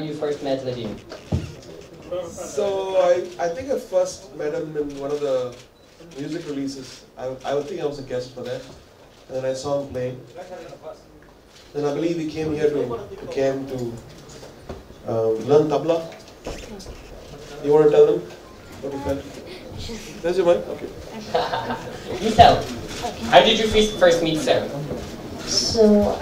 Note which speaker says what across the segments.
Speaker 1: you first met Lydian?
Speaker 2: So I think I first met him in one of the music releases. I would think I was a guest for that. And then I saw him playing. Then I believe he came here to camp to learn tabla. You want to tell them what you felt? There's your mic? Okay.
Speaker 1: You tell. How did you first meet Sarah?
Speaker 3: So,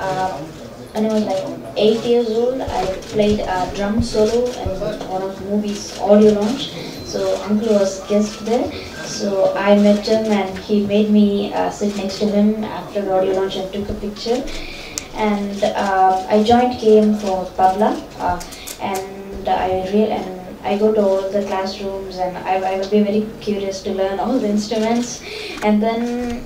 Speaker 3: when I was like 8 years old, I played a drum solo in one of the movies' audio launch. So, uncle was guest there. So, I met him and he made me sit next to him after the audio launch and took a picture. And I joined KM for tabla, and I go to all the classrooms, and I will be very curious to learn all the instruments. And then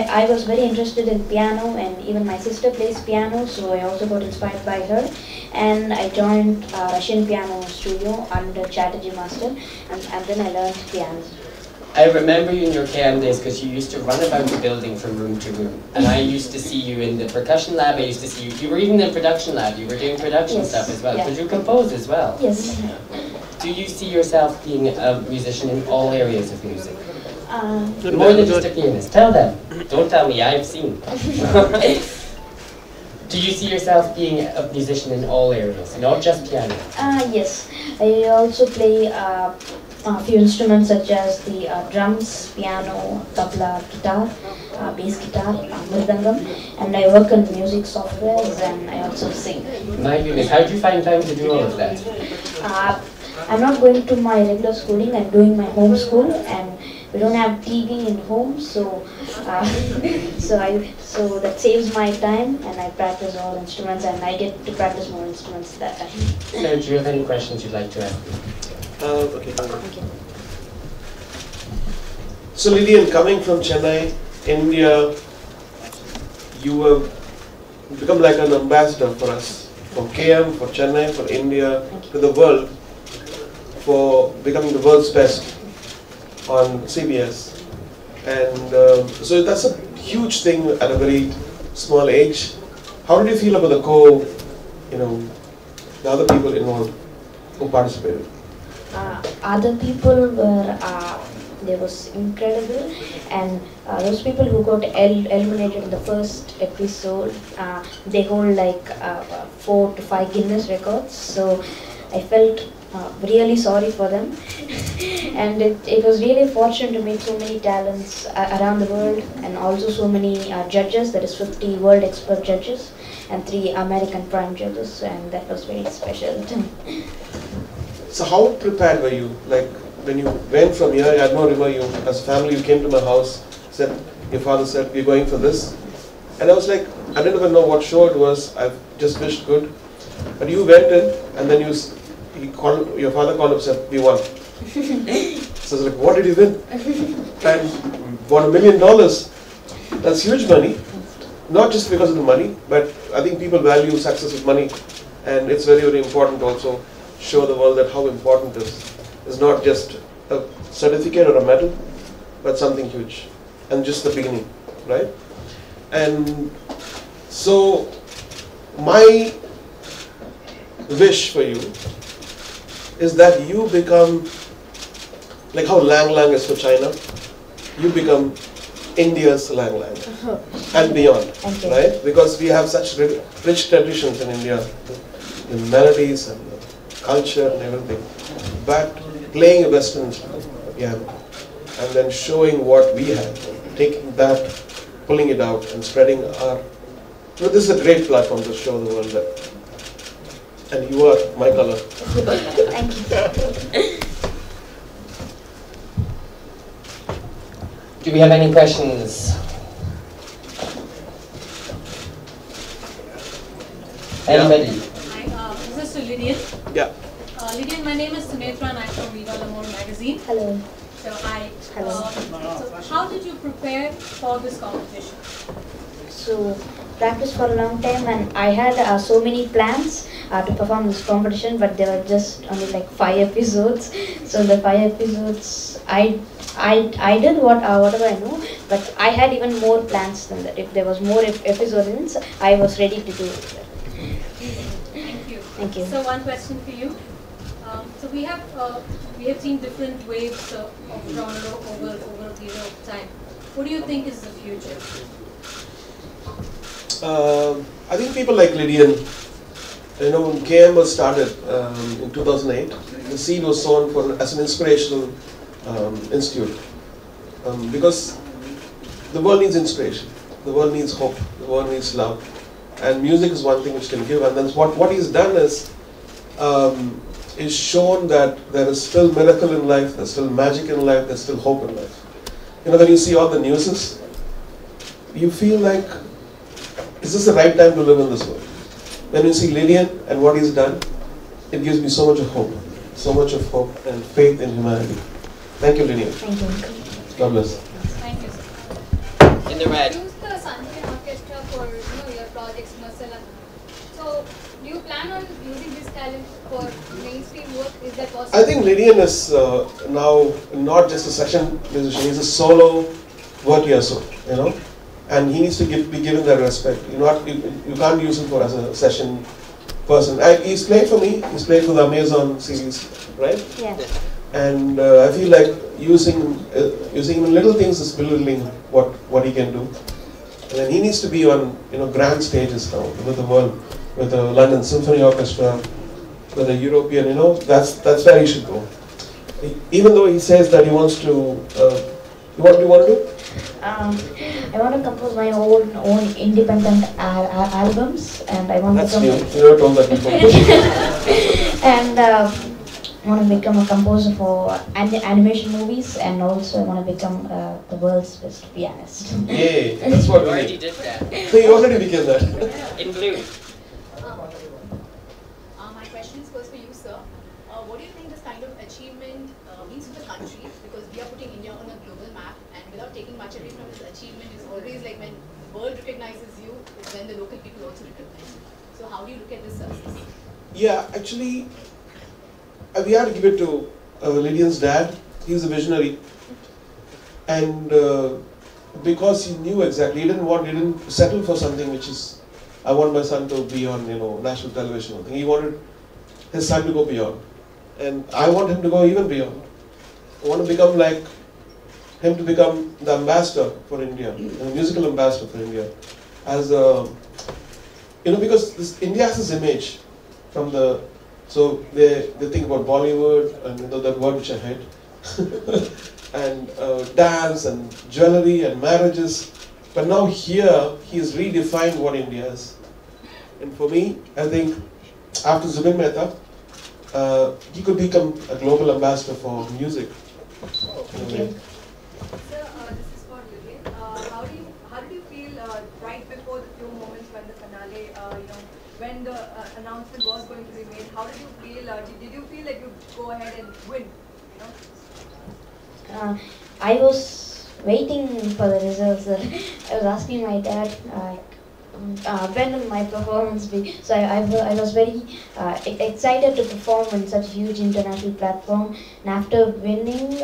Speaker 3: I was very interested in piano, and even my sister plays piano, so I also got inspired by her. And I joined Russian piano studio under Chatterjee Master, and then I learned piano.
Speaker 1: I remember you in your KM days because you used to run about the building from room to room. And I used to see you in the percussion lab, I used to see you. You were even in production lab, you were doing production stuff as well.
Speaker 3: Yeah.
Speaker 1: Could you compose as well?
Speaker 3: Yes.
Speaker 1: Do you see yourself being a musician in all areas of music?
Speaker 3: Uh,
Speaker 1: More than just a pianist. Tell them. Don't tell me, I've seen. Do you see yourself being a musician in all areas, not just piano?
Speaker 3: Yes. I also play a few instruments such as the drums, piano, tabla, guitar, bass guitar, mridangam, and I work in music softwares, and I also sing.
Speaker 1: My goodness, how do you find time to do all of that?
Speaker 3: I'm not going to my regular schooling, I'm doing my home school, and we don't have TV in home, so so that saves my time, and I practice all instruments, and I get to practice more instruments that time.
Speaker 1: So, do you have any questions you'd like to ask me?
Speaker 2: Okay.
Speaker 3: Okay.
Speaker 2: So Lydian, coming from Chennai, India, you have become like an ambassador for us, for KM, for Chennai, for India, to the world, for becoming the world's best on CBS. And so that's a huge thing at a very small age. How did you feel about the other people involved who participated?
Speaker 3: Other people were, they was incredible, and those people who got eliminated in the first episode, they hold like 4 to 5 Guinness records, so I felt really sorry for them. And it was really fortunate to meet so many talents around the world, and also so many judges, that is 50 world expert judges and 3 American prime judges, and that was very special to me.
Speaker 2: So how prepared were you? Like when you went from here, I don't remember you as a family, you came to my house, your father said, we're going for this. And I was like, I didn't even know what show it was, I just wished good. But you went in, and then your father called up and said, we won. So I was like, what did you win? And won $1 million. That's huge money. Not just because of the money, but I think people value success with money. And it's very, very important also show the world that how important this is not just a certificate or a medal, but something huge, and just the beginning, right? And so my wish for you is that you become like how Lang Lang is for China, you become India's Lang Lang and beyond, right? Because we have such rich traditions in India, the melodies and the culture and everything, but playing a Western piano and then showing what we have, taking that, pulling it out and spreading our... this is a great platform to show the world that, and you are my color.
Speaker 3: Thank you.
Speaker 1: Do we have any questions? Anybody?
Speaker 4: Hi, this is Lydian.
Speaker 2: Yeah.
Speaker 4: Lydian, my name is Sunetra and I'm from Viva L'Amour magazine.
Speaker 3: Hello.
Speaker 4: So
Speaker 3: Hello.
Speaker 4: So how did you prepare for this competition?
Speaker 3: So practiced for a long time, and I had so many plans to perform this competition, but there were just only like 5 episodes. So the 5 episodes, I did whatever I know, but I had even more plans than that. If there was more episodes, I was ready to do it.
Speaker 4: Thank you.
Speaker 3: Thank you.
Speaker 4: So one question for you. So we have seen different waves of genre over a period of time. What do you think is the future?
Speaker 2: I think people like Lydian, when KM was started in 2008, the seed was sown as an inspirational institute. Because the world needs inspiration, the world needs hope, the world needs love. And music is one thing which can give. And then what he's done is shown that there is still miracle in life, there's still magic in life, there's still hope in life. When you see all the newses, you feel like, is this the right time to live in this world? When you see Lydian and what he's done, it gives me so much of hope and faith in humanity. Thank you, Lydian.
Speaker 3: Thank you.
Speaker 2: God bless.
Speaker 4: Thank you, sir.
Speaker 1: In the red.
Speaker 5: Use the Sunshine Orchestra for your projects, Masala. So, do you plan on using this talent for mainstream work? Is that possible?
Speaker 2: I think Lydian is now not just a session musician; he's a solo virtuoso, and he needs to be given that respect. You can't use him as a session person. He's played for me. He's played for the Amazon series, right?
Speaker 3: Yeah.
Speaker 2: And I feel like using even little things is belittling what he can do. And then he needs to be on grand stages now with the world, with the London Symphony Orchestra, with the European. That's where he should go. Even though he says that he wants to, what do you want to do?
Speaker 3: I want to compose my own independent albums, and I want
Speaker 2: That's
Speaker 3: to
Speaker 2: new.
Speaker 3: become.
Speaker 2: You never told that before.
Speaker 3: And I want to become a composer for animation movies, and also I want to become the world's best pianist.
Speaker 2: Yay! That's what
Speaker 1: You
Speaker 2: we
Speaker 1: already
Speaker 2: need.
Speaker 1: did that.
Speaker 2: So you already became that.
Speaker 1: In blue.
Speaker 6: My question is first for you, sir. What do you think this kind of achievement means to the country? Because we are putting India on a global map, and without taking much away from this achievement, it's always like when the world recognizes you, is when the local people also recognize you. So how do you look at this success?
Speaker 2: Yeah, actually, we had to give it to Lydian's dad. He's a visionary, and because he knew exactly, he didn't settle for something which is, I want my son to be on national television. He wanted his son to go beyond, and I want him to go even beyond. I want to become like him, to become the ambassador for India, the musical ambassador for India, as because India has this image from the. So they think about Bollywood and that word which I hate, and dance and jewelry and marriages. But now here he's redefined what India is. And for me, I think after Zubin Mehta, he could become a global ambassador for music.
Speaker 3: Thank you.
Speaker 7: Sir, this is for Lydian. How did you feel right before the few moments when the finale, when the announcement was going to be made? How did you feel? Did you feel like you'd go ahead and win?
Speaker 3: I was waiting for the results. I was asking my dad when will my performance be. So I was very excited to perform on such a huge international platform. And after winning,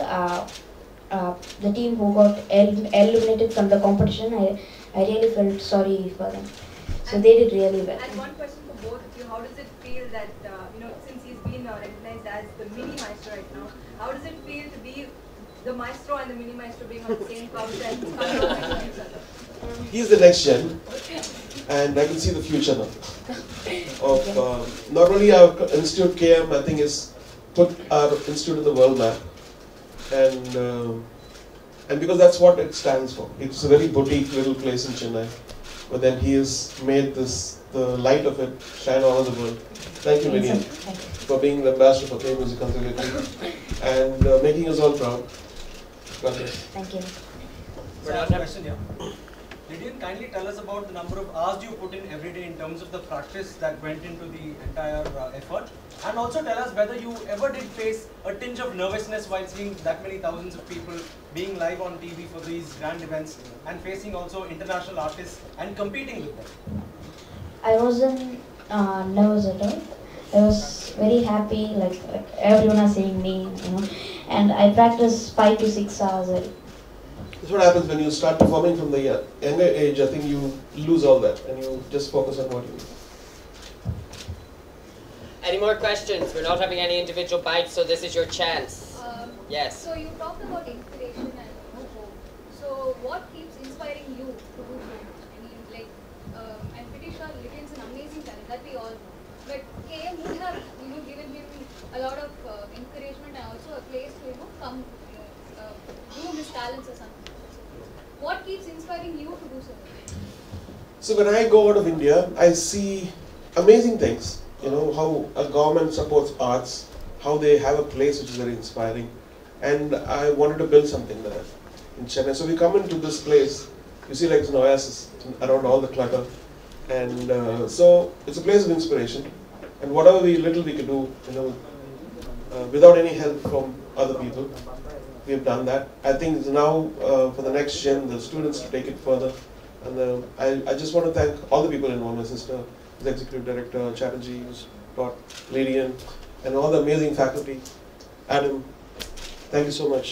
Speaker 3: the team who got eliminated from the competition, I really felt sorry for them. So they did really well.
Speaker 7: And one question for both of you: how does it feel that since he's been recognized as the mini maestro right now, how does it feel to be the maestro and the mini maestro being on the same couch and conversing with each other?
Speaker 2: He's the next gen, and I can see the future now. Of not only our institute KM, I think is put our institute in the world map, and because that's what it stands for. It's a very boutique little place in Chennai, but then he has made the light of it shine all over the world. Thank you, Lydian, for being the ambassador for K Music Conservatory and making us all proud. God bless.
Speaker 3: Thank you.
Speaker 8: So I have a question here. Lydian, kindly tell us about the number of hours you put in every day in terms of the practice that went into the entire effort, and also tell us whether you ever did face a tinge of nervousness while seeing that many thousands of people being live on TV for these grand events and facing also international artists and competing with them.
Speaker 3: I wasn't nervous at all. I was very happy, like everyone is seeing me, and I practiced 5 to 6 hours a day.
Speaker 2: That's what happens when you start performing from the younger age. I think you lose all that and you just focus on what you do.
Speaker 1: Any more questions? We're not having any individual bites, so this is your chance. Yes.
Speaker 5: So you talked about inspiration and hope. So what keeps inspiring you to do so? I mean, like, I'm pretty sure Lydian's an amazing talent that we all know. But KM would have, given him a lot of encouragement and also a place to, come, groom his talents or something. So what keeps inspiring you to do so?
Speaker 2: So when I go out of India, I see amazing things. How a government supports arts, how they have a place which is very inspiring. And I wanted to build something there in Chennai. So we come into this place, you see like it's an oasis around all the clutter. And so it's a place of inspiration. And whatever little we could do, without any help from other people, we have done that. I think it's now for the next gen, the students to take it further. And I just want to thank all the people involved, my sister, the executive director, Chatterjee, who's taught, Lydian, and all the amazing faculty. Adam, thank you so much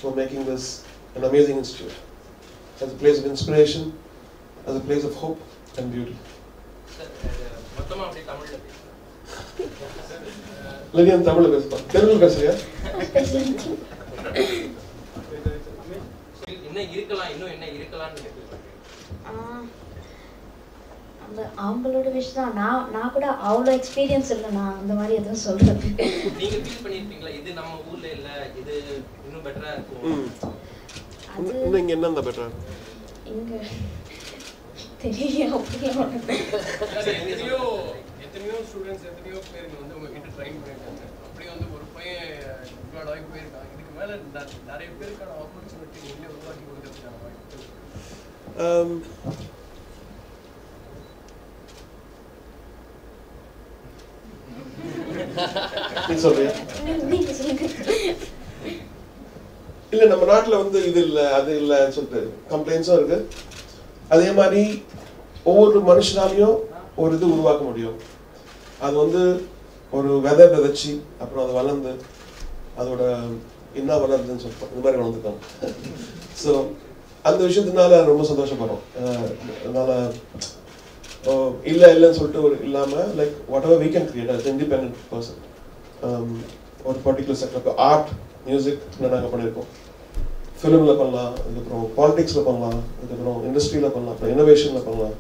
Speaker 2: for making this an amazing institute. As a place of inspiration, as a place of hope and beauty. Lydian, Tamil பேசுப்பா. Telugu பேசுறியா?
Speaker 3: அந்த அவங்களோட விஷயம் தான். நான் கூட அவ்வளோ experience இல்லை, நான் அந்த மாதிரி எதுவும் சொல்றது.
Speaker 9: நீங்க ஃபீல் பண்ணிருப்பீங்களா இது நம்ம ஊர்ல இல்ல, இது இன்னும் பெட்டரா இருக்கும்?
Speaker 2: அது இங்க என்னன்னா பெட்டரா? இங்க
Speaker 3: தெரியல அப்படிலாம்.
Speaker 10: எத்தனையோ ஸ்டூடண்ட்ஸ் எத்தனையோ பேர் வந்து உங்ககிட்ட ட்ரைன் பண்ணிருக்காங்க. அப்படியே வந்து ஒரு பையன் இன்வால்வ் ஆகி போயிருக்காங்க. இதுக்கு மேல நிறைய பேருக்கான ஆப்பர்ச்சுனிட்டி நீங்களே உருவாக்கி கொடுக்கறதுக்கான வாய்ப்பு.
Speaker 2: நீ சொல்றியா? இல்ல நம்ம நாட்டுல வந்து இது இல்ல அது இல்லன்னு சொல்லிட்டு கம்ப்ளைண்ட்ஸும் இருக்கு. அதே மாதிரி ஒவ்வொரு மனுஷனாலையும் ஒரு இது உருவாக்க முடியும். அது வந்து ஒரு விதை விதைச்சி அப்புறம் அது வளர்ந்து அதோட என்ன வளருதுன்னு சொல்லிட்டு இந்த மாதிரி வளர்ந்துட்டோம். ஸோ அந்த விஷயத்தினால ரொம்ப சந்தோஷப்படுறோம். அதனால இல்லைன்னு சொல்லிட்டு ஒரு இல்லாமல் like whatever we can create as independent person. ஒரு பர்டிகுலர் செக்டர் ஆர்ட் மியூசிக் நாங்கள் பண்ணியிருக்கோம். ஃபிலிமில் பண்ணலாம், அதுக்கப்புறம் பாலிடிக்ஸில் பண்ணலாம், அதுக்கப்புறம் இண்டஸ்ட்ரியில் பண்ணலாம், அப்புறம் இன்னோவேஷனில் பண்ணலாம்.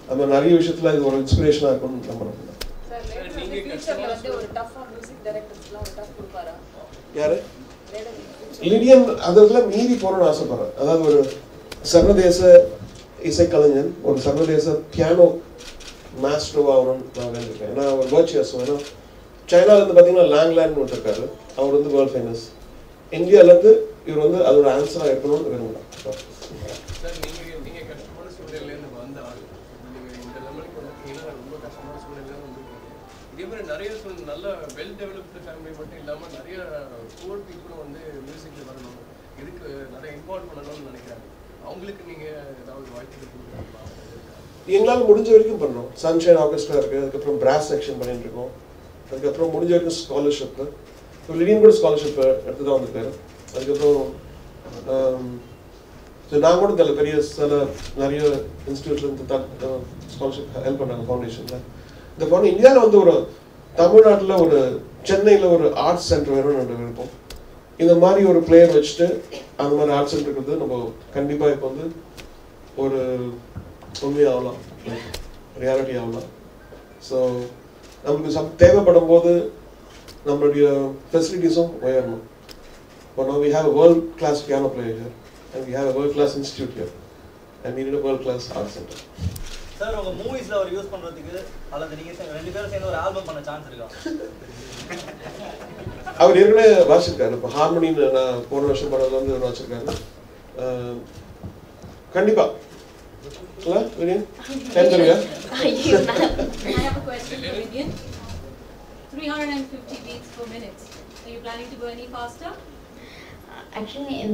Speaker 2: அது மாதிரி நிறைய விஷயத்தில் இது ஒரு இன்ஸ்பிரேஷனாக இருக்கும்னு நம்புறோம். யாரு? லிடியன் அதெல்லாம் மீறி போறோம்னு ஆசைப்படுறேன். அதாவது ஒரு சர்வதேச இசைக்கலைஞன், ஒரு சர்வதேச பியானோ மாஸ்டர்வா ஆகணும்னு நான் வேண்டியிருக்கேன். ஏன்னா அவர் வர்ச்சுவஸ். ஏன்னா சைனாலேருந்து பார்த்தீங்கன்னா லாங்லேண்ட் ஒருத்தர் இருக்காரு, அவர் வந்து வேர்ல்ட் ஃபேமஸ். இந்தியாவிலேருந்து இவர் வந்து அதோட ஆன்சராக இருக்கணும்னு விரும்பலாம்.
Speaker 10: சார் நீங்கள் கஷ்டமான சூழ்நிலையிலேருந்து வந்த ஆள், நீங்கள் இந்த லெவலுக்கு வந்திருக்கீங்கன்னா ரொம்ப கஷ்டமான சூழ்நிலையிலேருந்து வந்திருக்கீங்க. இதே மாதிரி நிறைய நல்ல வெல் டெவலப்டு ஃபேமிலி மட்டும் இல்லாமல் நிறைய புவர் பீப்புளும் வந்து மியூசிக்கில் வரணும், இதுக்கு நிறைய இன்வால்வ் பண்ணணும்னு நினைக்கிறாங்க. அவங்களுக்கு நீங்கள் ஏதாவது வாய்ப்புகள் கொடுக்குறீங்களா?
Speaker 2: எங்களால் முடிஞ்ச வரைக்கும் பண்ணோம். சன்ஷைன் ஆர்கெஸ்ட்ரா இருக்குது, அதுக்கப்புறம் பிராஸ் செக்ஷன் பண்ணிட்டு இருக்கோம், அதுக்கப்புறம் முடிஞ்ச வரைக்கும் ஸ்காலர்ஷிப்பு. இப்போ லிடியன் கூட ஸ்காலர்ஷிப் எடுத்து தான் வந்திருக்காரு. அதுக்கப்புறம் நான் கூட தெரியல பெரிய நிறைய இன்ஸ்டியூட்லேருந்து ஸ்காலர்ஷிப் ஹெல்ப் பண்ணுறாங்க ஃபவுண்டேஷனில். இந்த ஃபவுண்ட் இந்தியாவில் வந்து ஒரு தமிழ்நாட்டில் ஒரு சென்னையில் ஒரு ஆர்ட்ஸ் சென்டர் வேணும்னு விருப்பம். இந்த மாதிரி ஒரு பிளேயர் வச்சுட்டு அந்த மாதிரி ஆர்ட்ஸ் சென்டர் இருக்கிறது நம்ம கண்டிப்பாக இப்போ வந்து ஒரு உண்மையாகலாம், ரியாலிட்டி ஆகலாம். ஸோ நம்மளுக்கு தேவைப்படும் போது நம்மளுடைய ஃபெசிலிட்டிஸும் உயரணும். But now we have a world-class piano player here, and we have a world-class institute here, and we need a world-class art center.
Speaker 11: Sir, உங்க மூவிஸ்ல அவர் யூஸ் பண்றதுக்கு அல்லது நீங்க ரெண்டு பேரும் சேர்ந்து ஒரு ஆல்பம் பண்ண சான்ஸ் இருக்கா?
Speaker 2: அவர் ஏற்கனவே வாசிச்சிருக்காரு. இப்போ ஹார்மோனின்னு நான் போன வருஷம் பண்ணதுல வந்து அவர் வாசிச்சிருக்காரு. கண்டிப்பா இல்ல வினியன் time தருவியா?
Speaker 4: I have a question for Vivian. 350 beats per minute. Are you planning to go any faster?
Speaker 3: Actually, in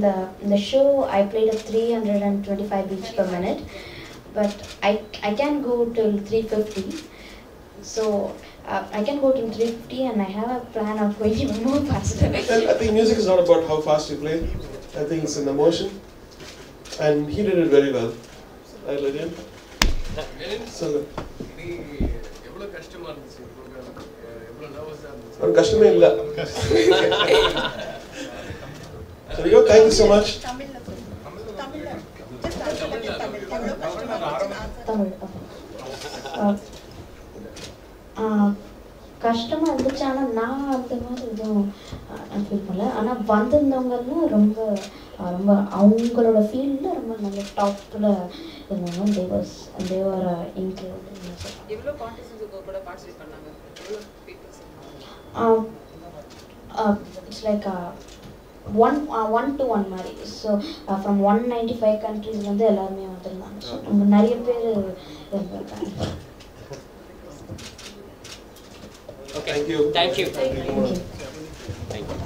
Speaker 3: the show, I played at 325 beats per minute, but I can go till 350. So I can go till 350, and I have a plan of going even more faster.
Speaker 2: I think music is not about how fast you play. I think it's an emotion, and he did it very well. Right, Lydian? So
Speaker 10: இது எவ்வளவு கஷ்டமா இருந்துச்சு program? இவ்வளோ நர்வஸாக இருந்துச்சு.
Speaker 2: ஒரு கஷ்டமே இல்லை. So, thank you so much.
Speaker 3: கஷ்டமாக இருந்துச்சு. ஆனால் நான் அந்த மாதிரி எதுவும் ஃபீல் பண்ணல. ஆனால் வந்திருந்தவங்கலாம் ரொம்ப ரொம்ப அவங்களோட ஃபீல்டில் ரொம்ப நல்ல டாப்பில் இருந்தாங்க. தேவர் இன்க்ளூட்.
Speaker 12: எவ்வளோ கான்டெஸ்ட் கூட பார்ட்டிசிபேட் பண்ணாங்க? எவ்வளோ பீப்புள்ஸ்?
Speaker 3: இட்ஸ் லைக் 1-to-1 மாதிரி. ஸோ ஃப்ரம் 195 கண்ட்ரீஸ்லேருந்து எல்லாருமே வந்துருந்தாங்க. ஸோ நம்ம நிறைய பேர் இருந்திருக்காங்க.
Speaker 1: Okay.
Speaker 2: Thank you.
Speaker 1: Thank you.
Speaker 3: Thank you.
Speaker 1: Thank you.